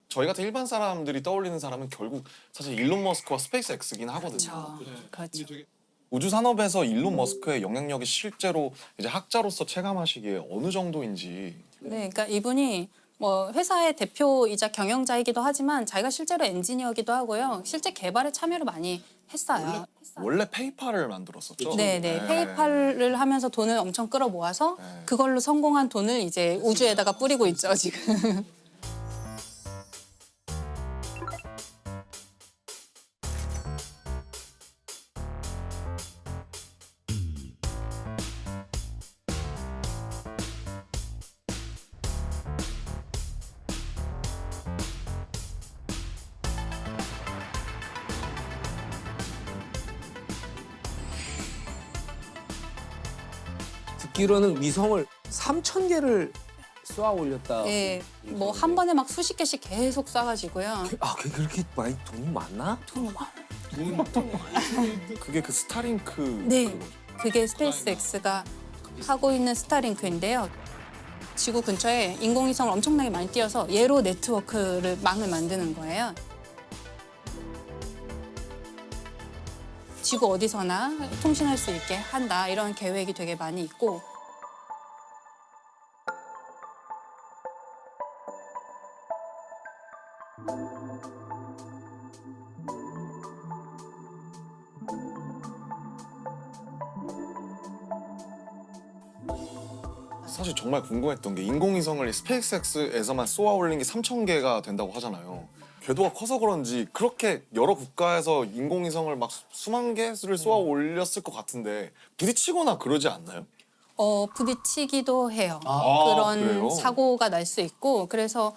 저희 같은 일반 사람들이 떠올리는 사람은 결국 사실 일론 머스크와 스페이스 X긴 하거든요. 그렇죠. 우주 산업에서 일론 머스크의 영향력이 실제로 이제 학자로서 체감하시기에 어느 정도인지. 네, 그러니까 이분이 뭐 회사의 대표이자 경영자이기도 하지만 자기가 실제로 엔지니어기도 하고요. 실제 개발에 참여를 많이 했어요. 원래 페이팔을 만들었었죠. 네네. 페이팔을 하면서 돈을 엄청 끌어 모아서 네. 그걸로 성공한 돈을 이제 우주에다가 뿌리고 있죠, 지금. 듣기로는 위성을 3,000개를 쏘아 올렸다. 예, 뭐 한 번에 막 수십 개씩 계속 쏴가지고요. 아, 그렇게 많이 돈이 많나? 돈이 많아. 그게 그 스타링크. 네, 그거죠. 그게 스페이스 X가 하고 있는 스타링크인데요. 지구 근처에 인공위성을 엄청나게 많이 띄워서 얘로 네트워크를 망을 만드는 거예요. 지구 어디서나 통신할 수 있게 한다 이런 계획이 되게 많이 있고 사실 정말 궁금했던 게 인공위성을 스페이스X에서만 쏘아 올린 게 3,000개가 된다고 하잖아요. 궤도가 커서 그런지 그렇게 여러 국가에서 인공위성을 막 수만 개를 쏘아 올렸을 것 같은데 부딪히거나 그러지 않나요? 부딪히기도 해요. 아, 그런 그래요? 사고가 날 수 있고 그래서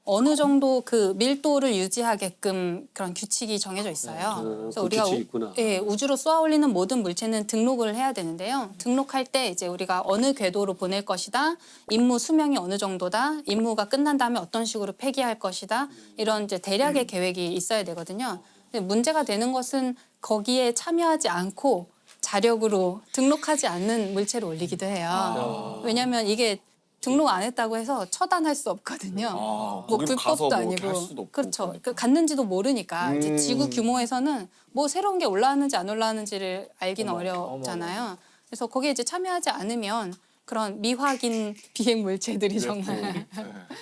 어느 정도 그 밀도를 유지하게끔 그런 규칙이 정해져 있어요. 그래서 우리가 규칙이 있구나. 예, 우주로 쏘아 올리는 모든 물체는 등록을 해야 되는데요. 등록할 때 이제 우리가 어느 궤도로 보낼 것이다, 임무 수명이 어느 정도다, 임무가 끝난 다음에 어떤 식으로 폐기할 것이다 이런 이제 대략의 계획이 있어야 되거든요. 근데 문제가 되는 것은 거기에 참여하지 않고 자력으로 등록하지 않는 물체를 올리기도 해요. 왜냐하면 이게 등록 안 했다고 해서 처단할 수 없거든요. 뭐 거기로 가서 불법도 뭐 이렇게 할 아니고. 수도 없고 그렇죠. 그러니까. 그 갔는지도 모르니까 이제 지구 규모에서는 뭐 새로운 게 올라왔는지 안 올라왔는지를 알기는 어렵잖아요. 그래서 거기에 이제 참여하지 않으면 그런 미확인 비행 물체들이 정말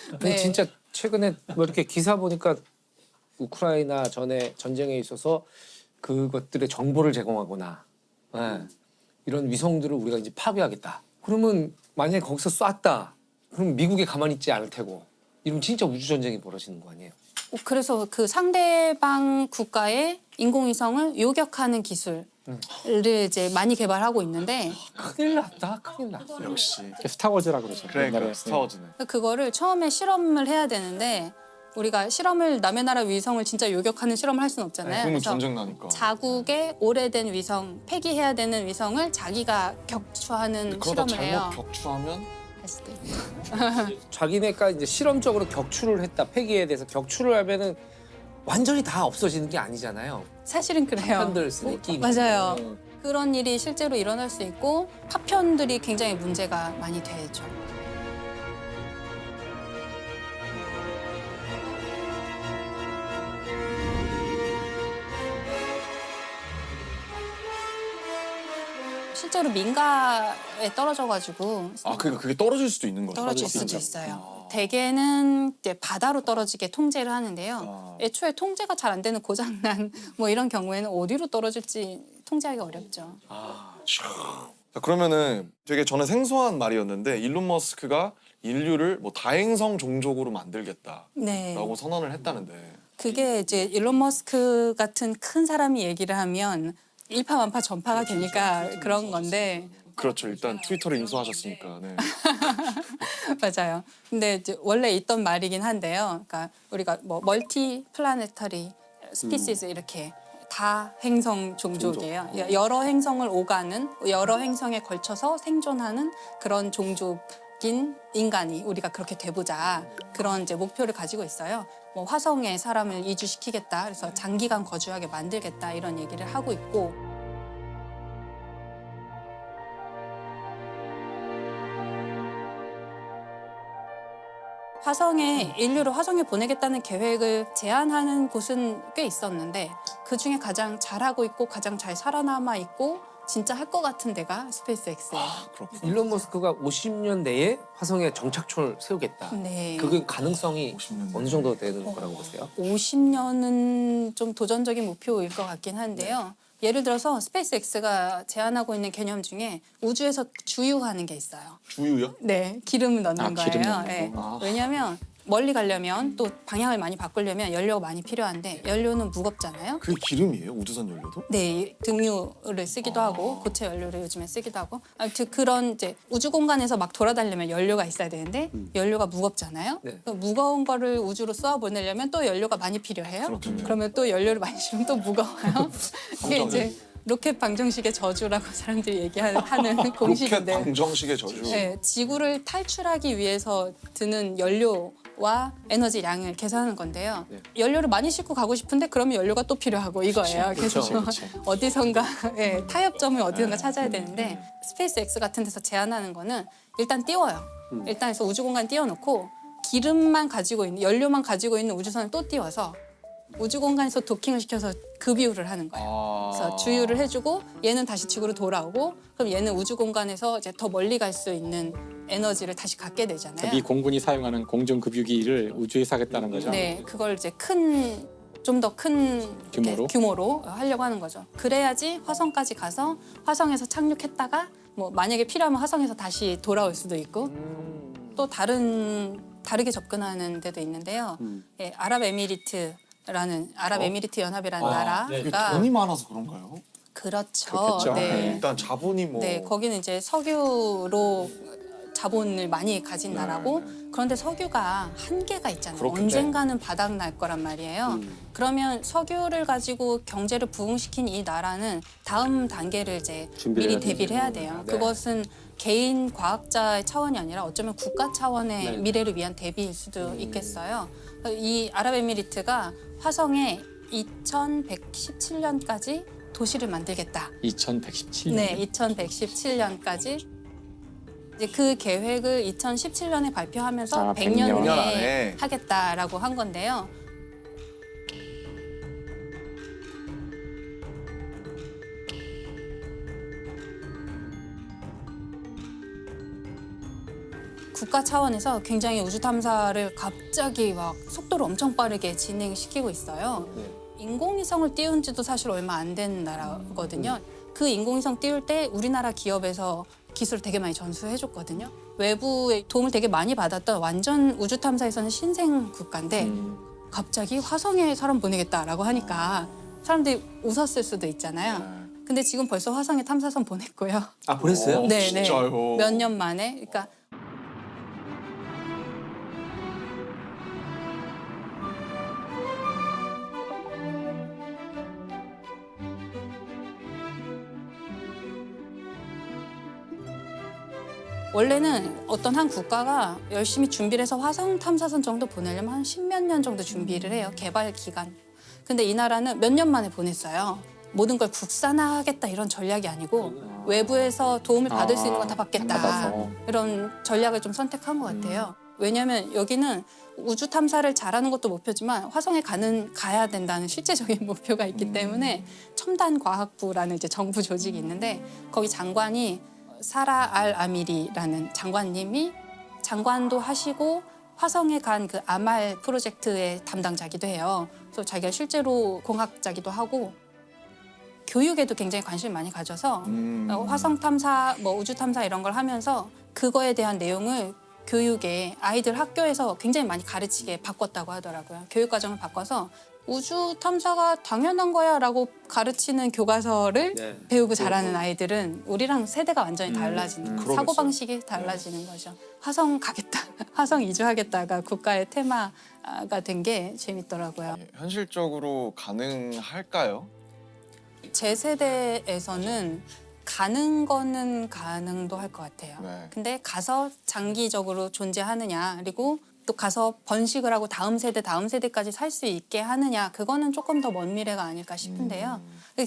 근데 네. 진짜 최근에 뭐 이렇게 기사 보니까 우크라이나 전에 전쟁에 있어서 그것들의 정보를 제공하거나 이런 위성들을 우리가 이제 파괴하겠다. 그러면 만약에 거기서 쐈다. 그럼 미국이 가만히 있지 않을 테고. 이러면 진짜 우주 전쟁이 벌어지는 거 아니에요? 그래서 그 상대방 국가의 인공위성을 요격하는 기술을 이제 많이 개발하고 있는데 큰일 났다. 큰일 났어. 역시. 스타워즈라고 그러죠. 그러니까 옛날에. 스타워즈네. 그거를 처음에 실험을 해야 되는데 우리가 실험을 남의 나라 위성을 진짜 요격하는 실험을 할 수는 없잖아요. 그러면 그래서 전쟁 나니까. 자국의 오래된 위성, 폐기해야 되는 위성을 자기가 격추하는 그러다 실험을 해요. 잘못 격추하면 할 수도 있고. 자기네가 이제 실험적으로 격추를 했다. 폐기에 대해서 격추를 하면은 완전히 다 없어지는 게 아니잖아요. 사실은 그래요. 파편들 쓰는 끼. 맞아요. 그런 일이 실제로 일어날 수 있고 파편들이 굉장히 문제가 많이 되죠. 실제로 민가에 떨어져가지고 그러니까 그게 떨어질 수도 있는 거죠. 떨어질 수도 있어요. 대개는 이제 바다로 떨어지게 통제를 하는데요. 애초에 통제가 잘 안 되는 고장난 뭐 이런 경우에는 어디로 떨어질지 통제하기 어렵죠. 자, 그러면은 되게 저는 생소한 말이었는데 일론 머스크가 인류를 뭐 다행성 종족으로 만들겠다라고 네. 선언을 했다는데. 그게 이제 일론 머스크 같은 큰 사람이 얘기를 하면 일파만파 전파가 되니까 그런 건데 그렇죠. 일단 트위터를 인수하셨으니까. 네. 맞아요. 근데 이제 원래 있던 말이긴 한데요. 그러니까 우리가 뭐 멀티 플라네터리 스피시즈 이렇게 다 행성 종족이에요. 여러 행성을 오가는 여러 행성에 걸쳐서 생존하는 그런 종족인 인간이 우리가 그렇게 돼보자 그런 이제 목표를 가지고 있어요. 뭐 화성에 사람을 이주시키겠다. 그래서 장기간 거주하게 만들겠다 이런 얘기를 하고 있고. 화성에 인류를 화성에 보내겠다는 계획을 제안하는 곳은 꽤 있었는데 그 중에 가장 잘하고 있고 가장 잘 살아남아 있고 진짜 할 것 같은 데가 스페이스X예요. 그렇구나. 일론 머스크가 50년 내에 화성에 정착촌을 세우겠다. 네. 그게 가능성이 50년 어느 정도 되는 거라고 보세요? 50년은 좀 도전적인 목표일 것 같긴 한데요. 예를 들어서 스페이스X가 제안하고 있는 개념 중에 우주에서 주유하는 게 있어요. 주유요? 네, 기름을 넣는 거예요. 기름 넣는 네. 거. 왜냐하면 멀리 가려면 또 방향을 많이 바꾸려면 연료가 많이 필요한데 연료는 무겁잖아요. 그게 기름이에요? 우주선 연료도? 네, 등유를 쓰기도 하고 고체 연료를 요즘에 쓰기도 하고 아무튼 그런 이제 우주 공간에서 막 돌아다니려면 연료가 있어야 되는데 연료가 무겁잖아요. 네. 그 무거운 거를 우주로 쏘아 보내려면 또 연료가 많이 필요해요. 그렇군요. 그러면 또 연료를 많이 주면 또 무거워요. 이게 이제 로켓 방정식의 저주라고 사람들이 얘기하는 로켓 공식인데 방정식의 저주. 네, 지구를 탈출하기 위해서 드는 연료와 에너지 양을 계산하는 건데요. 네. 연료를 많이 싣고 가고 싶은데 그러면 연료가 또 필요하고 이거예요. 그래서 어디선가 타협점을 어디선가 찾아야 되는데 스페이스 X 같은 데서 제안하는 거는 일단 띄워요. 일단 해서 우주공간 띄워놓고 기름만 가지고 있는 연료만 가지고 있는 우주선을 또 띄워서 우주공간에서 도킹을 시켜서 급유를 하는 거예요. 그래서 주유를 해주고 얘는 다시 지구로 돌아오고 그럼 얘는 우주공간에서 이제 더 멀리 갈 수 있는 에너지를 다시 갖게 되잖아요. 미 공군이 사용하는 공중급유기를 우주에서 하겠다는 거죠. 네, 그걸 이제 좀 더 큰 규모로 하려고 하는 거죠. 그래야지 화성까지 가서 화성에서 착륙했다가 뭐 만약에 필요하면 화성에서 다시 돌아올 수도 있고 또 다르게 접근하는 데도 있는데요. 예, 아랍에미리트 연합이라는 이게 나라가 돈이 많아서 그런가요? 그렇죠. 그렇겠죠. 네. 일단 자본이 뭐 네, 거기는 이제 석유로 자본을 많이 가진 나라고 그런데 석유가 한계가 있잖아요. 그렇겠죠. 언젠가는 바닥 날 거란 말이에요. 그러면 석유를 가지고 경제를 부흥시킨 이 나라는 다음 단계를 이제 미리 대비를 해야 돼요. 네. 그것은 개인 과학자의 차원이 아니라 어쩌면 국가 차원의 미래를 위한 대비일 수도 있겠어요. 이 아랍에미리트가 화성에 2117년까지 도시를 만들겠다. 2117년. 네, 2117년까지 이제 그 계획을 2017년에 발표하면서 100년 100년 내에 안에. 하겠다라고 한 건데요. 국가 차원에서 굉장히 우주 탐사를 갑자기 막 속도를 엄청 빠르게 진행시키고 있어요. 인공위성을 띄운 지도 사실 얼마 안 된 나라거든요. 그 인공위성 띄울 때 우리나라 기업에서 기술을 되게 많이 전수해줬거든요. 외부의 도움을 되게 많이 받았던 완전 우주 탐사에서는 신생 국가인데 갑자기 화성에 사람 보내겠다라고 하니까 사람들이 웃었을 수도 있잖아요. 근데 지금 벌써 화성에 탐사선 보냈고요. 아 보냈어요? 네, 진짜요? 몇 년 만에. 그러니까 원래는 어떤 한 국가가 열심히 준비를 해서 화성 탐사선 정도 보내려면 한 10몇 년 정도 준비를 해요. 개발 기간. 근데 이 나라는 몇 년 만에 보냈어요. 모든 걸 국산화하겠다 이런 전략이 아니고 외부에서 도움을 받을 수 있는 건 다 받겠다. 받아서. 이런 전략을 좀 선택한 것 같아요. 왜냐하면 여기는 우주 탐사를 잘하는 것도 목표지만 화성에 가야 된다는 실제적인 목표가 있기 때문에 첨단 과학부라는 이제 정부 조직이 있는데 거기 장관이 사라 알 아미리라는 장관님이 장관도 하시고 화성에 간 그 아말 프로젝트의 담당자기도 해요. 그래서 자기가 실제로 공학자기도 하고 교육에도 굉장히 관심을 많이 가져서 화성 탐사, 뭐 우주 탐사 이런 걸 하면서 그거에 대한 내용을 교육에 아이들 학교에서 굉장히 많이 가르치게 바꿨다고 하더라고요. 교육 과정을 바꿔서 우주 탐사가 당연한 거야라고 가르치는 교과서를 네. 배우고 자라는 아이들은 우리랑 세대가 완전히 달라지는 그러겠어요. 사고 방식이 달라지는 거죠. 화성 가겠다, 화성 이주하겠다가 국가의 테마가 된 게 재밌더라고요. 현실적으로 가능할까요? 제 세대에서는 가는 거는 가능도 할 것 같아요. 네. 근데 가서 장기적으로 존재하느냐 그리고 또 가서 번식을 하고 다음 세대까지 살 수 있게 하느냐 그거는 조금 더 먼 미래가 아닐까 싶은데요.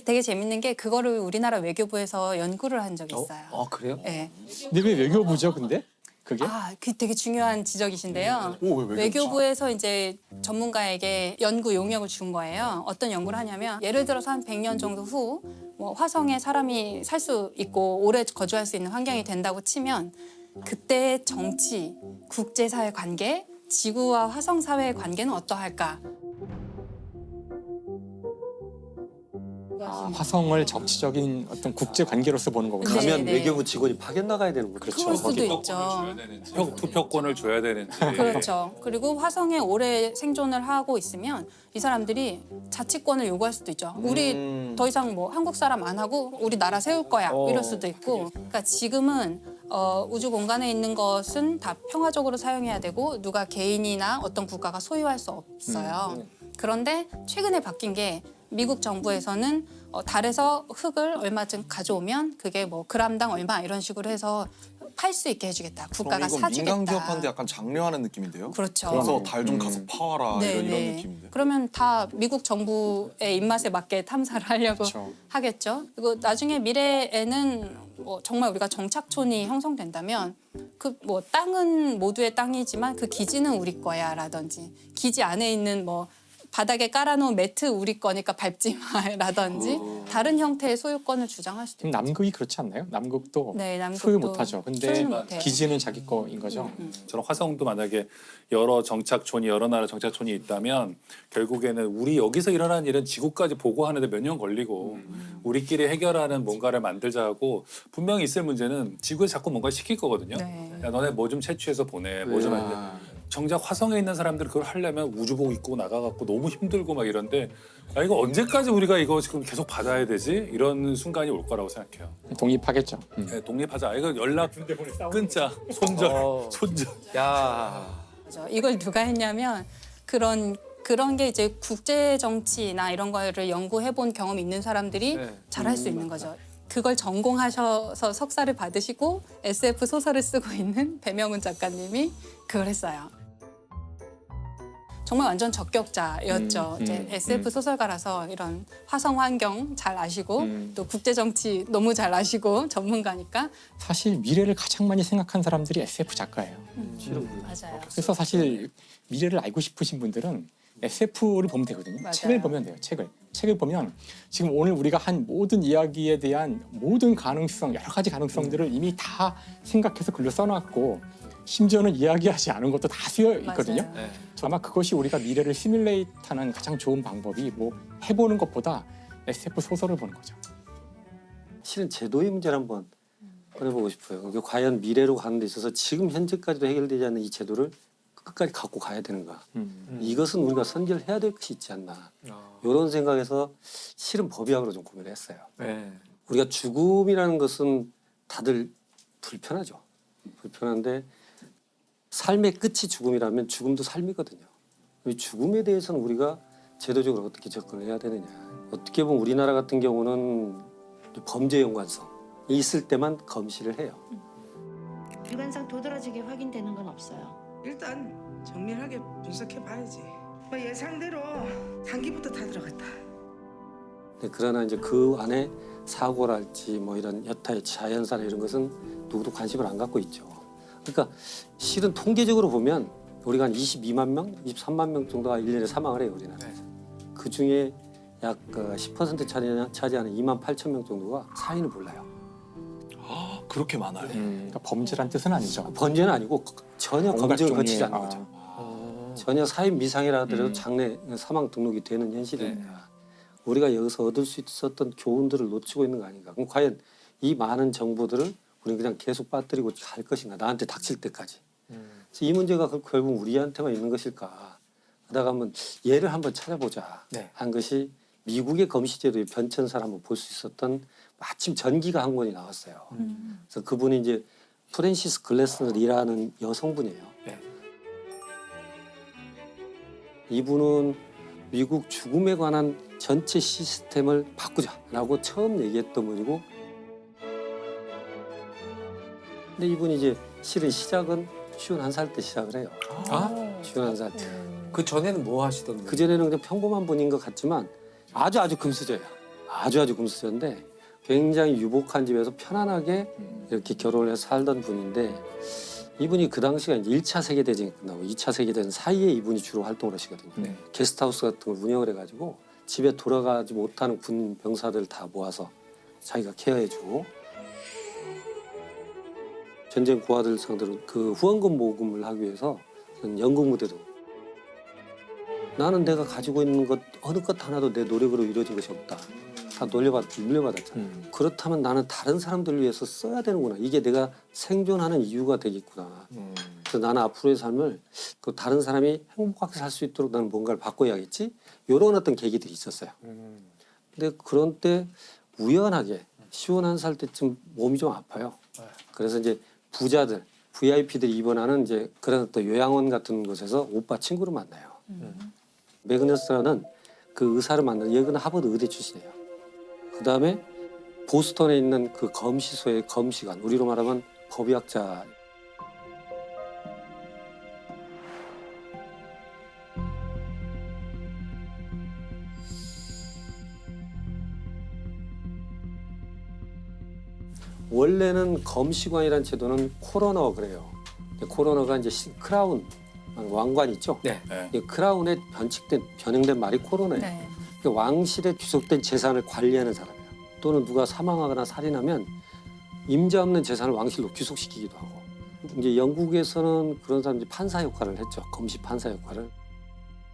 되게 재밌는 게 그거를 우리나라 외교부에서 연구를 한 적이 있어요. 아 그래요? 네. 근데 왜 외교부죠, 근데? 그게? 그 되게 중요한 지적이신데요. 오, 왜 외교부에서 이제 전문가에게 연구 용역을 준 거예요. 어떤 연구를 하냐면 예를 들어서 한 100년 정도 후 뭐 화성에 사람이 살 수 있고 오래 거주할 수 있는 환경이 된다고 치면 그때의 정치, 국제사회 관계, 지구와 화성 사회의 관계는 어떠할까? 화성을 정치적인 어떤 국제 관계로서 보는 거군요. 네, 가면 네. 외교부 직원이 파견 나가야 되는 거죠. 그럴 수도 있죠. 투표권을 줘야 되는지. 그렇죠. 그리고 화성에 오래 생존을 하고 있으면 이 사람들이 자치권을 요구할 수도 있죠. 우리 더 이상 뭐 한국 사람 안 하고 우리 나라 세울 거야 이럴 수도 있고. 그러니까 지금은 우주 공간에 있는 것은 다 평화적으로 사용해야 되고 누가 개인이나 어떤 국가가 소유할 수 없어요. 그런데 최근에 바뀐 게 미국 정부에서는 달에서 흙을 얼마쯤 가져오면 그게 뭐 그람당 얼마 이런 식으로 해서 팔 수 있게 해주겠다. 국가가 이건 사주겠다. 민간 기업한테 약간 장려하는 느낌인데요. 그렇죠. 그래서 달 좀 가서 파와라 네, 이런 네. 느낌인데. 그러면 다 미국 정부의 입맛에 맞게 탐사를 하려고 그렇죠. 하겠죠. 그리고 나중에 미래에는 뭐 정말 우리가 정착촌이 형성된다면 그 뭐 땅은 모두의 땅이지만 그 기지는 우리 거야라든지 기지 안에 있는 뭐 바닥에 깔아놓은 매트 우리 거니까 밟지 마라든지 다른 형태의 소유권을 주장할 수도 지금 있죠. 남극이 그렇지 않나요? 남극도 네, 남극도 소유 못하죠. 근데 소유는 못해요. 기지는 자기 거인 거죠. 저런 화성도 만약에 여러 정착촌이 여러 나라 정착촌이 있다면 결국에는 우리 여기서 일어나는 일은 지구까지 보고하는데 몇 년 걸리고 우리끼리 해결하는 뭔가를 만들자 하고 분명히 있을 문제는 지구에 자꾸 뭔가 시킬 거거든요. 네. 야 너네 뭐 좀 채취해서 보내. 뭐 좀 안 돼. 정작 화성에 있는 사람들이 그걸 하려면 우주복 입고 나가갖고 너무 힘들고 막 이런데 이거 언제까지 우리가 이거 지금 계속 받아야 되지? 이런 순간이 올 거라고 생각해요. 독립하겠죠. 네, 독립하자. 이거 연락 끊자. 손절. 야. 그죠. 이걸 누가 했냐면 그런 게 이제 국제 정치나 이런 거를 연구해 본 경험이 있는 사람들이 네. 잘할 수 있는 거죠. 그걸 전공하셔서 석사를 받으시고 SF 소설을 쓰고 있는 배명훈 작가님이 그걸 했어요. 정말 완전 적격자였죠. 이제 SF 소설가라서 이런 화성 환경 잘 아시고 또 국제 정치 너무 잘 아시고 전문가니까 사실 미래를 가장 많이 생각한 사람들이 SF 작가예요. 맞아요. 그래서 사실 미래를 알고 싶으신 분들은 SF를 보면 되거든요. 맞아요. 책을 보면 돼요. 책을 보면 지금 오늘 우리가 한 모든 이야기에 대한 모든 가능성, 여러 가지 가능성들을 이미 다 생각해서 글로 써놨고 심지어는 이야기하지 않은 것도 다 쓰여 있거든요. 맞아요. 네. 아마 그것이 우리가 미래를 시뮬레이트하는 가장 좋은 방법이 뭐 해보는 것보다 SF 소설을 보는 거죠. 실은 제도의 문제를 한번 꺼내보고 싶어요. 그러니까 과연 미래로 가는 데 있어서 지금 현재까지도 해결되지 않는 이 제도를 끝까지 갖고 가야 되는가. 이것은 우리가 선결해야 될 것이 있지 않나. 이런 생각에서 실은 법의학으로 좀 고민을 했어요. 네. 우리가 죽음이라는 것은 다들 불편하죠. 불편한데 삶의 끝이 죽음이라면 죽음도 삶이거든요. 이 죽음에 대해서는 우리가 제도적으로 어떻게 접근을 해야 되느냐. 어떻게 보면 우리나라 같은 경우는 범죄 연관성이 있을 때만 검시를 해요. 일관상 도드라지게 확인되는 건 없어요. 일단 정밀하게 분석해 봐야지. 뭐 예상대로 단기부터 다 들어갔다. 네, 그러나 이제 그 안에 사고랄지 뭐 이런 여타의 자연사나 이런 것은 누구도 관심을 안 갖고 있죠. 그러니까 실은 통계적으로 보면 우리가 한 22만 명, 23만 명 정도가 1년에 사망을 해요, 우리나라에서. 그 중에 약 10% 차지하는 2만 8천 명 정도가 사인을 몰라요. 그렇게 많아요. 그러니까 범죄란 뜻은 아니죠. 범죄는 아니고 전혀 온갖 검증을 종류의- 거치지 않는 거죠. 전혀 사인 미상이라 하더라도 장래 사망 등록이 되는 현실입니다. 우리가 여기서 얻을 수 있었던 교훈들을 놓치고 있는 거 아닌가. 그럼 과연 이 많은 정보들을 우리는 그냥 계속 빠뜨리고 갈 것인가. 나한테 닥칠 때까지. 그래서 이 문제가 결국 우리한테만 있는 것일까 하다가 한번 예를 한번 찾아보자 네. 한 것이 미국의 검시제도의 변천사를 한번 볼 수 있었던 마침 전기가 한 권이 나왔어요. 그래서 그분이 이제 프랜시스 글래스너리라는 여성분이에요. 네. 이분은 미국 죽음에 관한 전체 시스템을 바꾸자라고 처음 얘기했던 분이고, 근데 이분이 이제 실은 시작은 51살 때 시작을 해요. 아? 51살 때. 그 전에는 뭐 하시던 그 전에는 그냥 평범한 분인 것 같지만 아주 금수저예요. 아주 금수저인데 굉장히 유복한 집에서 편안하게 이렇게 결혼을 해서 살던 분인데 이분이 그 당시가 이제 1차 세계대전이 끝나고 2차 세계대전 사이에 이분이 주로 활동을 하시거든요. 네. 게스트하우스 같은 걸 운영을 해가지고 집에 돌아가지 못하는 군 병사들 다 모아서 자기가 케어해주고 전쟁 고아들 상대로 그 후원금 모금을 하기 위해서 연극 무대도 나는 내가 가지고 있는 것 어느 것 하나도 내 노력으로 이루어진 것이 없다. 다 물려받았잖아. 그렇다면 나는 다른 사람들을 위해서 써야 되는구나. 이게 내가 생존하는 이유가 되겠구나. 그래서 나는 앞으로의 삶을 그 다른 사람이 행복하게 살 수 있도록 나는 뭔가를 바꿔야겠지. 이런 어떤 계기들이 있었어요. 근데 그런 때 우연하게 51살 때쯤 몸이 좀 아파요. 그래서 이제 부자들, VIP들이 입원하는 이제 그런 또 요양원 같은 곳에서 오빠 친구를 만나요. 매그너스라는 그 의사를 만나요. 얘는 하버드 의대 출신이에요. 그 다음에 보스턴에 있는 그 검시소의 검시관, 우리로 말하면 법의학자. 원래는 검시관이라는 제도는 코로너 그래요. 코로너가 이제 크라운 왕관 있죠. 네. 네. 크라운에 변형된 말이 코로너예요. 네. 왕실에 귀속된 재산을 관리하는 사람이에요. 또는 누가 사망하거나 살인하면 임자 없는 재산을 왕실로 귀속시키기도 하고. 이제 영국에서는 그런 사람들이 판사 역할을 했죠. 검시 판사 역할을.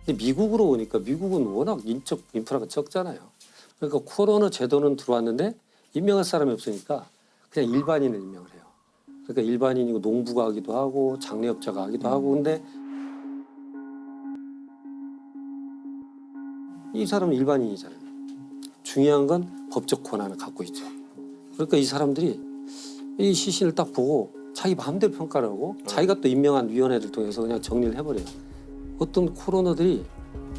근데 미국으로 오니까 미국은 워낙 인적 인프라가 적잖아요. 그러니까 코로너 제도는 들어왔는데 임명할 사람이 없으니까 그냥 일반인을 임명을 해요. 그러니까 일반인이고 농부가 하기도 하고 장례업자가 하기도 하고. 근데 이 사람은 일반인이잖아요. 중요한 건 법적 권한을 갖고 있죠. 그러니까 이 사람들이 이 시신을 딱 보고 자기 마음대로 평가를 하고 자기가 또 임명한 위원회를 통해서 그냥 정리를 해버려요. 어떤 코로너들이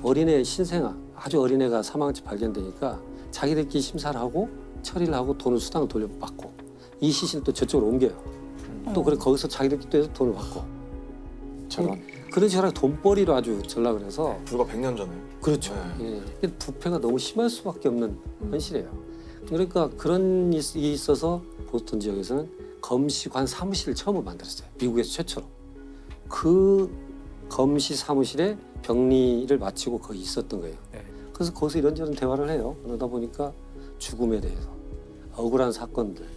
어린애 신생아, 아주 어린애가 사망한지 발견되니까 자기들끼리 심사를 하고 처리를 하고 돈을 수당을 돌려받고 이 시신을 또 저쪽으로 옮겨요. 또 그래 거기서 자기들끼리 또 해서 돈을 받고. 저런 그런 식으로 돈벌이로 아주 전락을 해서 불과 100년 전에. 그렇죠. 네. 예. 부패가 너무 심할 수밖에 없는 현실이에요. 그러니까 그런 일이 있어서 보스턴 지역에서는 검시관 사무실을 처음 만들었어요. 미국에서 최초로. 그 검시 사무실에 격리를 마치고 거기 있었던 거예요. 네. 그래서 거기서 이런저런 대화를 해요. 그러다 보니까 죽음에 대해서 억울한 사건들.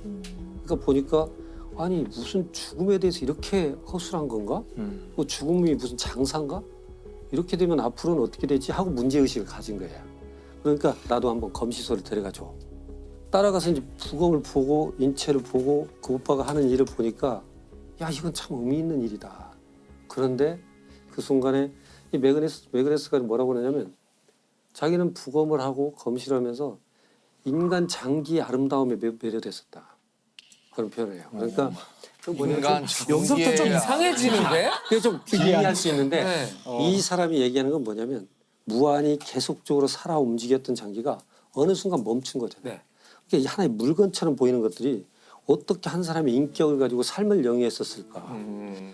그러니까 보니까 아니 무슨 죽음에 대해서 이렇게 허술한 건가? 뭐 죽음이 무슨 장사인가? 이렇게 되면 앞으로는 어떻게 되지? 하고 문제의식을 가진 거예요. 그러니까 나도 한번 검시소를 데려가줘. 따라가서 이제 부검을 보고 인체를 보고 그 오빠가 하는 일을 보니까 야 이건 참 의미 있는 일이다. 그런데 그 순간에 이 매그네스가 뭐라고 그러냐면 자기는 부검을 하고 검시를 하면서 인간 장기의 아름다움에 매료됐었다. 그런 표현을 해요. 그러니까 그 인간 여기서부터 좀 이상해지는데? 그게 좀 이해할 수 있는데 네. 이 사람이 얘기하는 건 뭐냐면 무한히 계속적으로 살아 움직였던 장기가 어느 순간 멈춘 거잖아요. 네. 그게 하나의 물건처럼 보이는 것들이 어떻게 한 사람의 인격을 가지고 삶을 영위했었을까.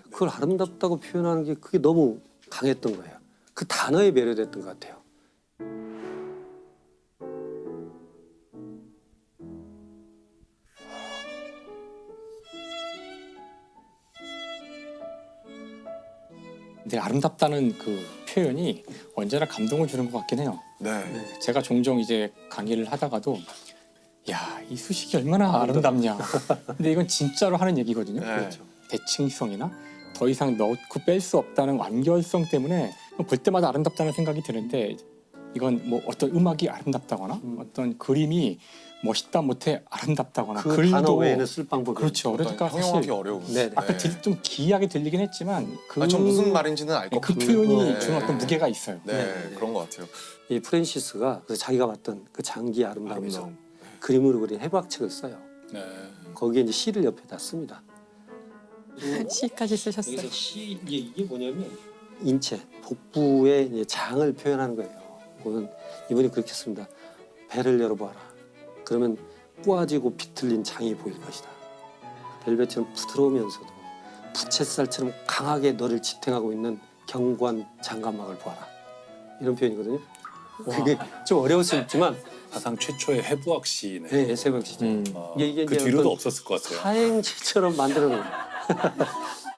그걸 아름답다고 표현하는 게 그게 너무 강했던 거예요. 그 단어에 매료됐던 것 같아요. 근데 아름답다는 그 표현이 언제나 감동을 주는 것 같긴 해요. 네. 제가 종종 이제 강의를 하다가도 야, 이 수식이 얼마나 아름답냐. 근데 이건 진짜로 하는 얘기거든요. 네. 그렇죠. 대칭성이나 더 이상 넣고 뺄 수 없다는 완결성 때문에 볼 때마다 아름답다는 생각이 드는데 이건 뭐 어떤 음악이 아름답다거나 어떤 그림이 멋있다 못해 아름답다거나 그 글도 단어 외에는 쓸 방법이 그렇죠. 그러니까 형용하기 사실 어려운. 네. 아까 좀 기이하게 들리긴 했지만 전 무슨 말인지는 알 것 그 같아요. 표현이 네. 주는 어떤 무게가 있어요. 네, 그런 것 같아요. 이 프랜시스가 그래서 자기가 봤던 그 장기의 아름다움에서 아름다움. 그림으로 그린 해부학책을 써요. 네. 거기에 이제 시를 옆에다 씁니다. 시까지 쓰셨어요. 여기서 시 이게 뭐냐면 인체 복부의 이제 장을 표현하는 거예요. 그거는 이분이 그렇게 씁니다. 배를 열어보아라. 그러면 꼬아지고 비틀린 장이 보일 것이다. 벨벳처럼 부드러우면서도 부채살처럼 강하게 너를 지탱하고 있는 견고한 장관막을 보아라. 이런 표현이거든요. 그게 좀 어려울 수 있지만 사상 최초의 해부학 시네. 네, 새벽 시죠. 이게 그 이제 뒤로도 어떤 없었을 것 같아요. 사행시처럼 만들어 놓은